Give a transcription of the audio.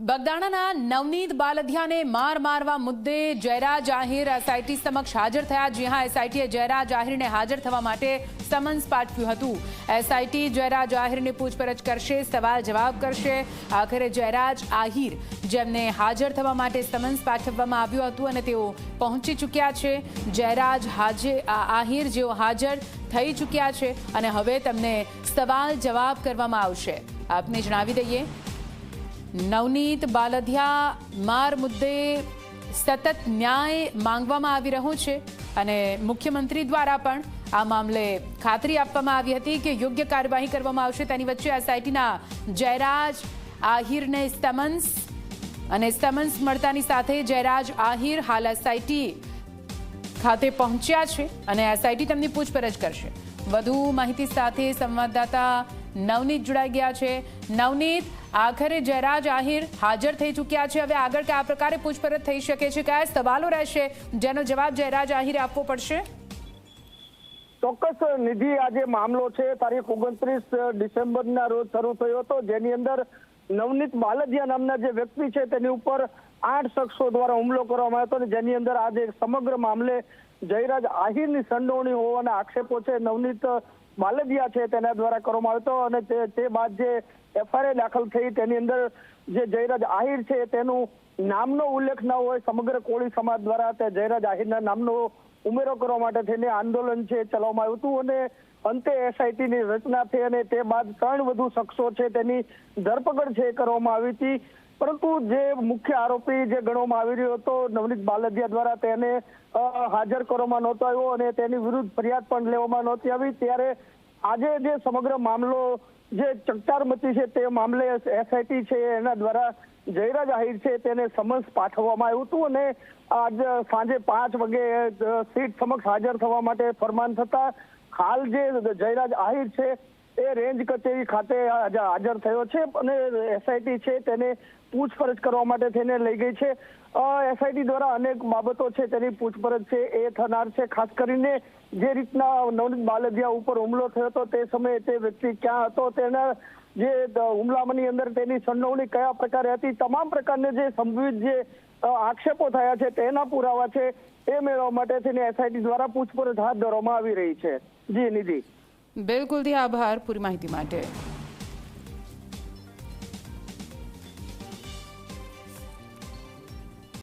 બગદાણાના નવનીત બાલદિયાને માર મારવા મુદ્દે જયરાજ આહિર એસઆઈટી સમક્ષ હાજર થયા. જી હા, એસઆઈટીએ જયરાજ આહિરને હાજર થવા માટે સમન્સ પાઠવ્યું હતું. એસઆઈટી જયરાજ આહિરની પૂછપરછ કરશે, સવાલ જવાબ કરશે. આખરે જયરાજ આહિર, જેમને હાજર થવા માટે સમન્સ પાઠવવામાં આવ્યું હતું અને તેઓ પહોંચી ચૂક્યા છે. જયરાજ આહિર જેઓ હાજર થઈ ચૂક્યા છે અને હવે તેમને સવાલ જવાબ કરવામાં આવશે. આપને જણાવી દઈએ, નવનીત બાલદિયા માર મુદ્દે સતત ન્યાય માંગવામાં આવી રહ્યો છે અને મુખ્યમંત્રી દ્વારા પણ આ મામલે ખાતરી આપવામાં આવી હતી કે યોગ્ય કાર્યવાહી કરવામાં આવશે. તેની વચ્ચે એસઆઈટીના જયરાજ આહિરને સમન્સ મળતાની સાથે જયરાજ આહિર હાલ એસઆઈટી ખાતે પહોંચ્યા છે અને એસઆઈટી તેમની પૂછપરછ કરશે. વધુ માહિતી સાથે સંવાદદાતા નવનીત જોડાઈ ગયા છે. નવનીત, આખરે જયરાજ આહિર હાજર થઈ ચૂક્યા છે. હવે આગળ કયા પ્રકારે પૂછપરછ થઈ શકે છે? કયા સવાલો રહેશે જેનો જવાબ જયરાજ આહિરે આપવો પડશે? ચોક્કસ નિધિ, આજે મામલો છે તારીખ 29 ડિસેમ્બરના રોજ શરૂ થયો હતો, જેની અંદર નવનીત બાલદિયા નામના જે વ્યક્તિ છે તેની ઉપર 8 શખ્સો દ્વારા હુમલો કરવામાં આવ્યો હતો, જેની અંદર આજે સમગ્ર મામલે જયરાજ આહિરની સંડોવણી હોવાના આક્ષેપો છે નવનીત બાલદિયા છે તેના દ્વારા કરવામાં આવ્યો હતો. અને તે બાદ જે એફઆઈઆર દાખલ થઈ તેની અંદર જે જયરાજ આહિર છે તેનું નામનો ઉલ્લેખ ન હોય, સમગ્ર કોળી સમાજ દ્વારા તે જયરાજ આહિરના નામનો ઉમેરો કરવા માટે થઈને આંદોલન છે ચલાવવામાં આવ્યું હતું અને અંતે એસઆઈટીની રચના થઈ અને તે બાદ 3 વધુ શખ્સો છે તેની ધરપકડ છે કરવામાં આવી હતી. પરંતુ જે મુખ્ય આરોપી જે ગણવામાં આવી રહ્યો હતો નવનીત બાલદિયા દ્વારા, તેને હાજર કરવામાં નહોતો આવ્યો અને તેની વિરુદ્ધ ફરિયાદ પણ લેવામાં નહોતી આવી. ત્યારે આજે જે સમગ્ર મામલો જે ચકચાર મચી છે તે મામલે એસઆઈટી છે એના દ્વારા જયરાજ આહિર છે તેને સમન્સ પાઠવવામાં આવ્યું હતું અને આજ સાંજે 5 વાગે સીટ સમક્ષ હાજર થવા માટે ફરમાન થતા હાલ જે જયરાજ આહિર છે એ રેન્જ કચેરી ખાતે હાજર થયો છે અને એસઆઈટી છે તેને પૂછપરછ કરવા માટે થઈને લઈ ગઈ છે. એસઆઈટી દ્વારા અનેક બાબતો છે તેની પૂછપરછ છે એ થનાર છે. ખાસ કરીને જે રીતના નવનીત બાલદિયા ઉપર હુમલો થયો હતો તે સમયે તે વ્યક્તિ ક્યાં હતો, તેના જે હુમલાની અંદર તેની સંડોવણી કયા પ્રકારે હતી, તમામ પ્રકારના જે સંભવિત જે આક્ષેપો થયા છે તેના પુરાવા છે એ મેળવવા માટે થઈને એસઆઈટી દ્વારા પૂછપરછ હાથ ધરવામાં આવી રહી છે. જી નિધિ. બિલકુલ, આભાર પૂરી માહિતી માટે.